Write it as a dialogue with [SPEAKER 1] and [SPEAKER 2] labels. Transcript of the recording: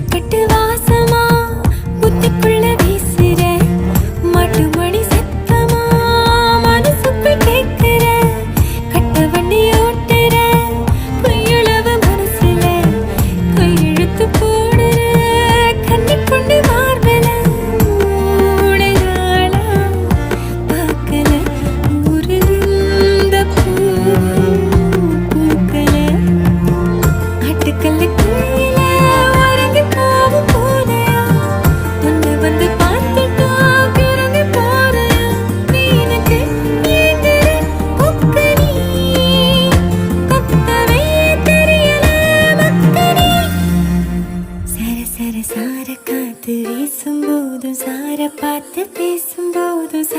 [SPEAKER 1] கட்டு வாசமா புத்திக்குள்ள வீசுற மாட்டு மணி சத்தமா மனசுக்குள் கேட்கிற கட்ட வண்டி ஓட்டுற பொய்யுளவு மனசுல கையெழுத்து போடுற கண்ணி கொண்டு மார்பல மூணு நாளா பார்க்கல ஒரு இந்த பூ பூக்கல ஆட்டுக்கல்ல குயில உறங்கி போகும் போதையா ஒன்னு வந்து பார்த்துட்டா கிறங்கி போறையா நீனுக்கு ஏங்குற கொக்கனி கொத்தவே தெரியல மக்கனி சர சர சார காத்து வீசும்போதும் சார பார்த்து பேசும்போதும்